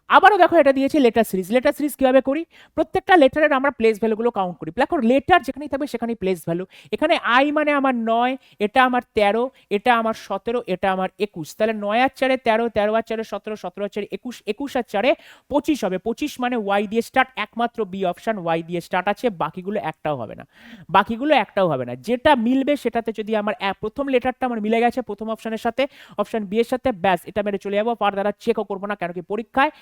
আবারও দেখো এটা দিয়েছে লেটার সিরিজ। লেটার সিরিজ কিভাবে করি? প্রত্যেকটা লেটারের আমরা প্লেস ভ্যালুগুলো কাউন্ট করি। দেখো লেটার যেখানেই থাকবে সেখানেই প্লেস ভ্যালু। এখানে আই মানে আমার 9, এটা আমার 13, এটা আমার 17, এটা আমার 21। তাহলে 9 আর 4 13, 13 আর 4 17, 17 আর 4 21, 21 আর 4 25 হবে। 25 মানে ওয়াই দিয়ে স্টার্ট, একমাত্র বি অপশন ওয়াই দিয়ে স্টার্ট আছে, বাকিগুলো একটাও হবে না, বাকিগুলো একটাও হবে না। যেটা মিলবে সেটাতে যদি আমার প্রথম লেটারটা আমার মিলে গেছে প্রথম অপশনের সাথে, অপশন বি এর সাথে, ব্যাস এটা মেরে চলে যাবো, ফার্দার আর চেকও করবো না। কেন কি পরীক্ষায়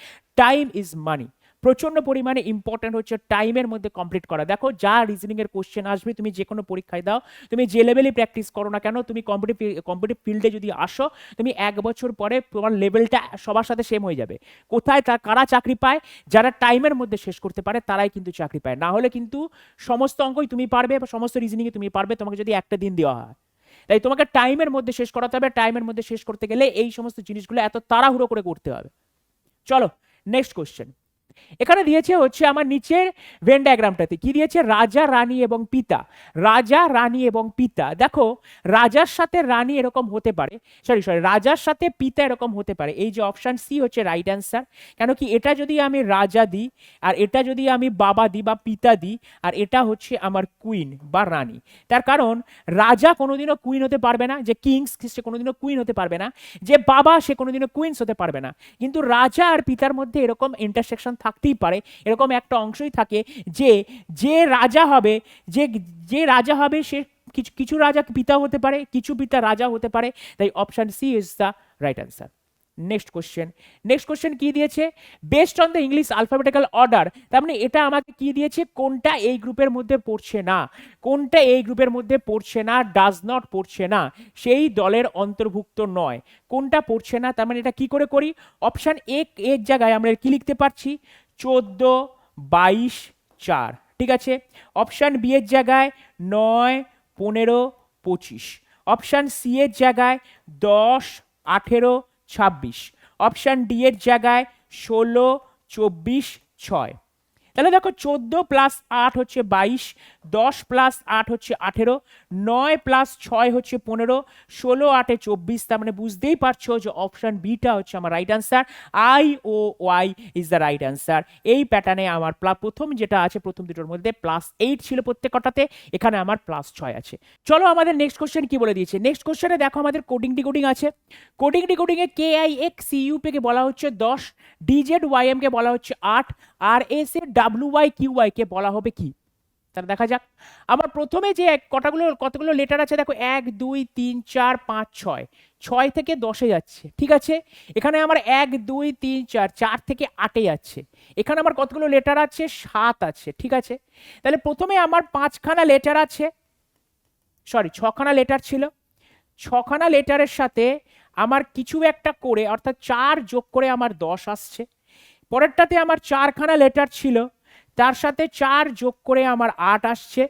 টাইম ইজ মানি, প্রচন্ড পরিমাণে ইম্পর্টেন্ট হচ্ছে টাইমের মধ্যে কমপ্লিট করা। দেখো যা রিজনিং এর কোশ্চেন আসবে তুমি যে কোনো পরীক্ষায় দাও, তুমি যে লেভেলে প্র্যাকটিস করো না কেন, তুমি কম্পিটিটিভ ফিল্ডে যদি আসো, তুমি 1 বছর পরে তোমার লেভেলটা সবার সাথে সেম হয়ে যাবে। কোথায় কারা চাকরি পায়? যারা টাইমের মধ্যে শেষ করতে পারে তারাই কিন্তু চাকরি পায়, না হলে কিন্তু সমস্ত অঙ্কই তুমি পারবে বা সমস্ত রিজনিংয়ে তুমি পারবে, তোমাকে যদি একটা দিন দেওয়া হয়। তাই তোমাকে টাইমের মধ্যে শেষ করাতে হবে। টাইমের মধ্যে শেষ করতে গেলে এই সমস্ত জিনিসগুলো এত তাড়াহুড়ো করে করতে হবে। চলো নেক্সট কোশ্চেন। এখানে দিয়েছে হচ্ছে আমার নিচের ভেন ডায়াগ্রামটাতে কি দিয়েছে, রাজা রানী এবং পিতা। রাজা রানী এবং পিতা, দেখো রাজার সাথে রানী এরকম হতে পারে, সরি রাজার সাথে পিতা এরকম হতে পারে। এই যে অপশন সি হচ্ছে রাইট অ্যান্সার। কেন কি এটা যদি আমি রাজা দিই, আর এটা যদি আমি বাবা দিই বা পিতা দিই, আর এটা হচ্ছে আমার কুইন বা রানী, তার কারণ রাজা কোনোদিনও কুইন হতে পারবে না, যে কিংস সে কোনোদিনও কুইন হতে পারবে না, যে বাবা সে কোনোদিনও কুইন্স হতে পারবে না। কিন্তু রাজা আর পিতার মধ্যে এরকম ইন্টারসেকশন থাকতেই পারে, এরকম একটা অংশই থাকে যে যে রাজা হবে, যে যে রাজা হবে সে কিছু কিছু রাজা পিতা হতে পারে, কিছু পিতা রাজা হতে পারে। তাই option C is the right answer. Next question. Next question কি দিয়েছে, based on the English alphabetical order. তার মানে এটা আমাকে কি দিয়েছে, কোনটা এই গ্রুপের মধ্যে পড়ছে না, কোনটা এই গ্রুপের মধ্যে পড়ছে না, ডাজ নট পড়ছে না, সেই দলের অন্তর্ভুক্ত নয়, কোনটা পড়ছে না। তার মানে এটা কি করে করি, অপশন এর জায়গায় আমরা কি লিখতে পারছি, 14 22 4, ঠিক আছে। অপশন বি এর জায়গায় 9 15 25, অপশন সি এর জায়গায় 10 18 26, অপশন ডি এর জায়গায় 16 24 6। তাহলে দেখো 14 প্লাস 8 হচ্ছে 22, 10 প্লাস 8 হচ্ছে 18, 9 প্লাস 6 হচ্ছে 15, 16 8 24। তার মানে বুঝতেই পারছো যে অপশন বিটা হচ্ছে আমার right answer. I O Y is the right answer. এই প্যাটার্নে আমার প্রথম যেটা আছে, প্রথম দুটোর মধ্যে +8 ছিল প্রত্যেকটাতে, এখানে আমার +6 আছে। চলো আমাদের নেক্সট কোশ্চেন কি বলে দিয়েছে। নেক্সট কোশ্চেনে দেখো আমাদের কোডিং ডিকোডিং আছে। কোডিং ডিকোডিং এ কে আই এক্স ইউপি কে বলা হচ্ছে 10, ডিজেড ওয়াইএম কে বলা হচ্ছে 8, আর S A W Y Q Y কে বলা হবে কি। তাহলে দেখা যাক। আমার প্রথমে যে কতগুলো লেটার আছে দেখো, 1 2 3 4 5 6, 6 থেকে 10-এ যাচ্ছে, ঠিক আছে। এখানে আমার 1 2 3 4, 4 থেকে 8-এ যাচ্ছে। এখানে আমার কতগুলো লেটার আছে, 7 আছে, ঠিক আছে। তাহলে প্রথমে আমার 5খানা লেটার আছে, সরি 6খানা লেটার ছিল, 6খানা লেটারের সাথে আমার কিছু একটা করে অর্থাৎ 4 যোগ করে আমার 10 আসছে। পরেরটাতে আমার 4খানা লেটার ছিল, তার সাথে 4 যোগ করে আমার 8 আসছে।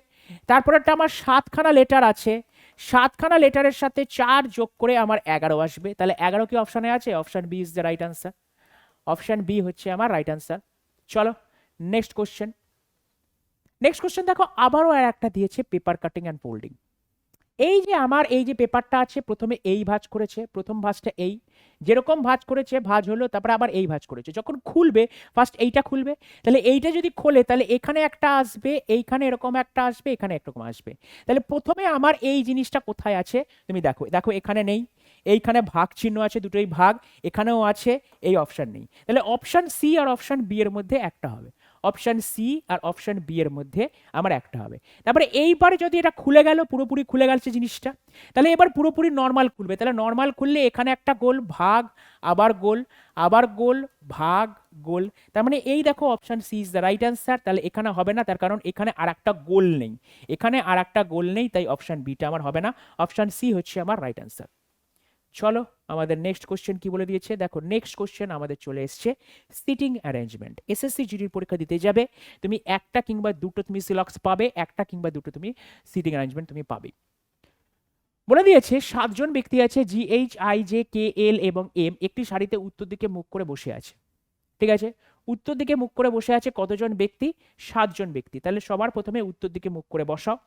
তারপরেরটা আমার 7খানা লেটার আছে, 7খানা লেটারের সাথে 4 যোগ করে আমার 11 আসবে। তাহলে 11 কি অপশানে আছে? Option B is the right answer. Option B হচ্ছে আমার রাইট অ্যান্সার। চলো নেক্সট কোশ্চেন। নেক্সট কোশ্চেন দেখো আবারও আর একটা দিয়েছে, পেপার কাটিং অ্যান্ড ফোল্ডিং। এই যে আমার এই যে পেপারটা আছে, প্রথমে এই ভাঁজ করেছে, প্রথম ভাঁজটা এই, যেরকম ভাঁজ করেছে ভাঁজ হলো, তারপরে আবার এই ভাঁজ করেছে, যখন খুলবে ফার্স্ট এইটা খুলবে, তাহলে এইটা যদি খোলে তাহলে এখানে একটা আসবে, এইখানে এরকম একটা আসবে, এখানে এরকম আসবে। তাহলে প্রথমে আমার এই জিনিসটা কোথায় আছে তুমি দেখো, দেখো এখানে নেই, এইখানে ভাগ চিহ্ন আছে, দুটোই ভাগ, এখানেও আছে, এই অপশন নেই, তাহলে অপশন সি আর অপশন বি এর মধ্যে একটা হবে, অপশন সি আর অপশন বি এর মধ্যে আমার একটা হবে। তারপরে এইবারে যদি এটা খুলে গেল, পুরোপুরি খুলে গেছে জিনিসটা, তাহলে এবার পুরোপুরি নর্মাল খুলবে, তাহলে নর্মাল খুললে এখানে একটা গোল, ভাগ, আবার গোল, আবার গোল, ভাগ, গোল, তার মানে এই দেখো option C is the right answer. তাহলে এখানে হবে না, তার কারণ এখানে আর একটা গোল নেই, এখানে আর একটা গোল নেই, তাই অপশন বিটা আমার হবে না, অপশন সি হচ্ছে আমার রাইট অ্যান্সার। চলো আমাদের নেক্সট কোশ্চেন কি বলে দিয়েছে দেখো, নেক্সট কোশ্চেন আমাদের চলে এসছে সিটিং অ্যারেঞ্জমেন্ট। এসএসসি জিডির পরীক্ষা দিতে যাবে, তুমি একটা কিংবা দুটো তুমি সিলক্স পাবে, একটা কিংবা দুটো তুমি সিটিং অ্যারেঞ্জমেন্ট তুমি পাবে। বলে দিয়েছে 7জন ব্যক্তি আছে, G H I J K L এবং এম একটি সারিতে উত্তর দিকে মুখ করে বসে আছে। ঠিক আছে, উত্তর দিকে মুখ করে বসে আছে কতজন ব্যক্তি? 7জন ব্যক্তি। তাহলে সবার প্রথমে উত্তর দিকে মুখ করে বসাও।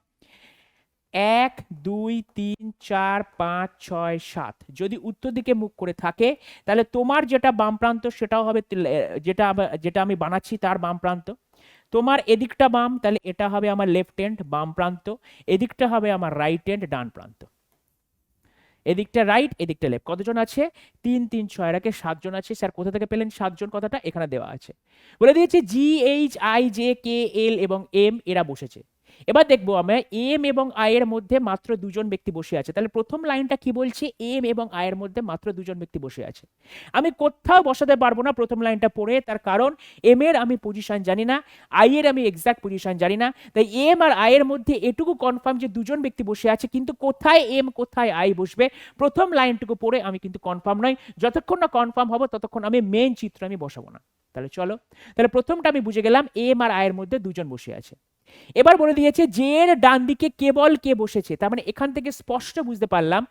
1 2 3 4 5 6 7, যদি উত্তর দিকে মুখ করে থাকে তাহলে তোমার যেটা বাম প্রান্ত সেটাও হবে যেটা যেটা আমি বানাচ্ছি তার বাম প্রান্ত। তোমার এদিকটা বাম, তাহলে এটা হবে আমার লেফট হ্যান্ড বাম প্রান্ত, এদিকটা হবে আমার রাইট হ্যান্ড ডান প্রান্ত। এদিকটা রাইট, এদিকটা লেফট। কতজন আছে? 3 3 6 রাখে 7জন আছে। স্যার কোথা থেকে পেলেন 7জন কথাটা? এখানে দেওয়া আছে, বলে দিয়েছে G H I J K L এবং এম এরা বসেছে। এবার দেখবো আমরা এম এবং আই এর মধ্যে মাত্র দুজন ব্যক্তি বসে আছে। তাহলে প্রথম লাইনটা কি বলছে? এম এবং আই এর মধ্যে মাত্র দুজন ব্যক্তি বসে আছে। আমি কোথাও বসাতে পারবো না প্রথম লাইনটা পড়ে, তার কারণ এম এর আমি পজিশন জানি না, আই এর আমি এক্সাক্ট পজিশন জানি না। তাই এম আর আই এর মধ্যে এটুকু কনফার্ম যে দুজন ব্যক্তি বসে আছে, কিন্তু কোথায় এম কোথায় আই বসবে প্রথম লাইনটুকু পড়ে আমি কিন্তু কনফার্ম নই। যতক্ষণ না কনফার্ম হবো ততক্ষণ আমি মেন চিত্র আমি বসাবো না। তাহলে চলো, তাহলে প্রথমটা আমি বুঝে গেলাম এম আর আই এর মধ্যে দুজন বসে আছে। এবার বলে দিয়েছে যে এর ডান দিকে কেবল কে বসেছে, তার মানে এখান থেকে স্পষ্ট বুঝতে পারলাম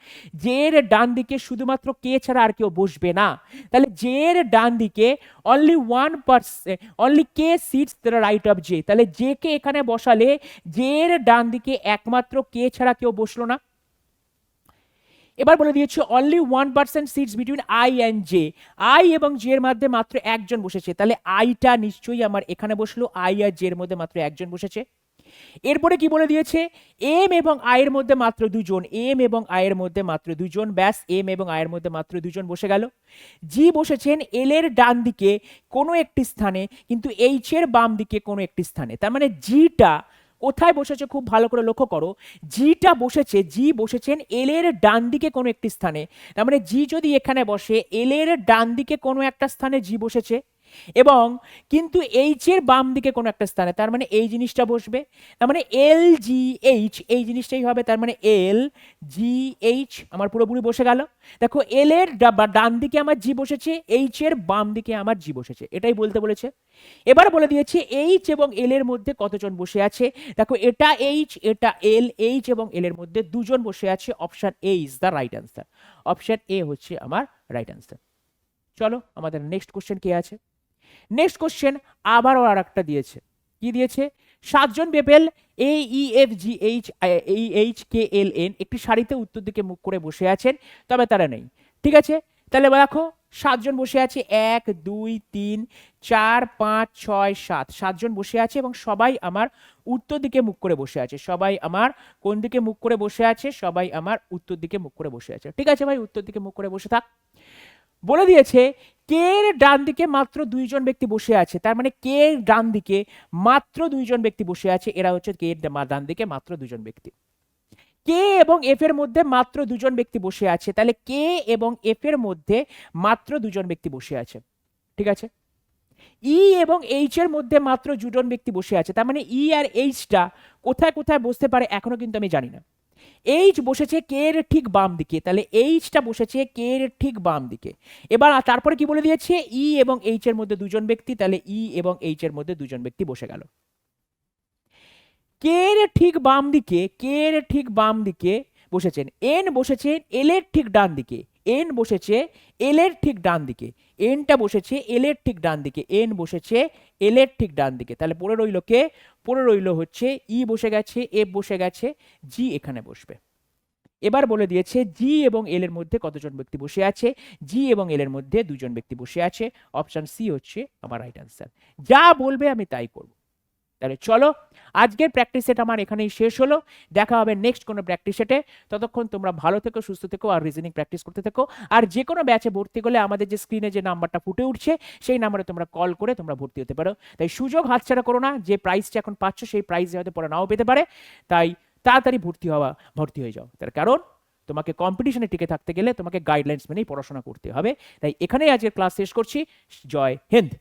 যে এর ডান দিকে শুধুমাত্র কে ছাড়া আর কেউ বসবে না। তাহলে যে এর ডান দিকে only one person, only K sits the right of J, তাহলে জে কে এখানে বসালে যে এর ডান দিকে একমাত্র কে ছাড়া কেউ বসলো না। এবার বলে দিয়েছে only 1% sits between I and J, I এবং জে এর মধ্যে মাত্র একজন বসেছে, তাহলে আইটা নিশ্চয়ই আমার এখানে বসলো, আই আর জে এর মধ্যে মাত্র একজন বসেছে। এরপরে কি বলে দিয়েছে? এম এবং আই এর মধ্যে মাত্র দুজন, এম এবং আই এর মধ্যে মাত্র দুজন, ব্যাস এম এবং আই এর মধ্যে মাত্র দুজন বসে গেল। জি বসেছেন এল এর ডান দিকে কোনো একটি স্থানে, কিন্তু এইচ এর বাম দিকে কোনো একটি স্থানে, তার মানে জিটা কোথায় বসেছে খুব ভালো করে লক্ষ্য করো, জিটা বসেছে, জি বসেছেন এল এর ডান দিকে কোনো একটি স্থানে, তার মানে জি যদি এখানে বসে এল এর ডান দিকে কোনো একটা স্থানে জি বসেছে, এবং কিন্তু এইচ এর বাম দিকে কোনো একটা স্থানে, তার মানে এই জিনিসটা বসবে, তার মানে এল জি এইচ এই জিনিসটাই হবে, তার মানে এল জি এইচ আমার পুরোপুরি বসে গেল। দেখো এল এর ডান দিকে আমার জি বসেছে, এইচ এর বাম দিকে আমার জি বসেছে, এটাই বলতে বলেছে। এবার বলে দিয়েছে এইচ এবং এল এর মধ্যে কতজন বসে আছে, দেখো এটা এইচ এটা এল, এইচ এবং এল এর মধ্যে দুজন বসে আছে, option A is the right answer, option A হচ্ছে আমার রাইট অ্যান্সার। চলো আমাদের নেক্সট কোশ্চেন কি আছে। নেক্সট কোশ্চেন আবারও আর একটা দিয়েছে, কি দিয়েছে? 7জন people A E F G H H K L N একটি সারিতে উত্তর দিকে মুখ করে বসে আছেন, তবে তারা নেই। ঠিক আছে, তাহলে দেখো 7জন বসে আছে, 1 2 3 4 5 6 7, 7জন বসে আছে এবং সবাই আমার উত্তর দিকে মুখ করে বসে আছে, সবাই আমার কোন দিকে মুখ করে বসে আছে? সবাই আমার উত্তর দিকে মুখ করে বসে আছে। ঠিক আছে ভাই, উত্তর দিকে মুখ করে বসে থাক। বলে দিয়েছে কে এর ডান দিকে মাত্র দুইজন ব্যক্তি বসে আছে, তার মানে কে এর ডান দিকে মাত্র দুইজন ব্যক্তি বসে আছে, এরা হচ্ছে কে এর ডান দিকে মাত্র দুজন ব্যক্তি। কে এবং এফ এর মধ্যে মাত্র দুজন ব্যক্তি বসে আছে, তাহলে কে এবং এফ এর মধ্যে মাত্র দুজন ব্যক্তি বসে আছে। ঠিক আছে, ই এবং এইচ এর মধ্যে মাত্র দুজন ব্যক্তি বসে আছে, তার মানে ই আর এইচটা কোথায় কোথায় বসতে পারে এখনো কিন্তু আমি জানি না। এইচ বসেছে কে এর ঠিক বাম দিকে, তাহলে এইচটা বসেছে কে এর ঠিক বাম দিকে। এবার তারপরে কি বলে দিয়েছে? ই এবং এইচ এর মধ্যে দুজন ব্যক্তি, তাহলে ই এবং এইচ এর মধ্যে দুজন ব্যক্তি বসে গেল। কে এর ঠিক বাম দিকে, কে এর ঠিক বাম দিকে বসেছেন, এন বসেছেন এল এর ঠিক ডান দিকে, এন বসেছে এল এর ঠিক ডান দিকে, এনটা বসেছে এল এর ঠিক ডান দিকে, এন বসেছে এল এর ঠিক ডান দিকে, তাহলে পড়ে রইল কে? পড়ে রইল হচ্ছে ই বসে গেছে, এফ বসে গেছে, জি এখানে বসবে। এবার বলে দিয়েছে জি এবং এল এর মধ্যে কতজন ব্যক্তি বসে আছে। জি এবং এল এর মধ্যে দুজন ব্যক্তি বসে আছে। অপশন সি হচ্ছে আমার রাইট অ্যান্সার। যা বলবে আমি তাই করব। তাহলে চলো, আজকের প্র্যাকটিস সেট আমার এখানেই শেষ হলো। দেখা হবে নেক্সট কোনো প্র্যাকটিস সেটে। ততক্ষণ তোমরা ভালো থেকো, সুস্থ থেকো, আর রিজনিং প্র্যাকটিস করতে থেকো। আর যে কোনো ব্যাচে ভর্তি করলে আমাদের যে স্ক্রিনে যে নাম্বারটা ফুটে উঠছে সেই নাম্বারে তোমরা কল করে তোমরা ভর্তি হতে পারো। তাই সুযোগ হাতছাড়া করো না। যে প্রাইসটা এখন পাচ্ছ সেই প্রাইস হয়তো পরে নাও পেতে পারে। তাই তাড়াতাড়ি ভর্তি হয়ে যাও। তার কারণ তোমাকে কম্পিটিশনে টিকে থাকতে গেলে তোমাকে গাইডলাইন্স মেনেই পড়াশোনা করতে হবে। তাই এখানেই আজকের ক্লাস শেষ করছি। জয় হিন্দ।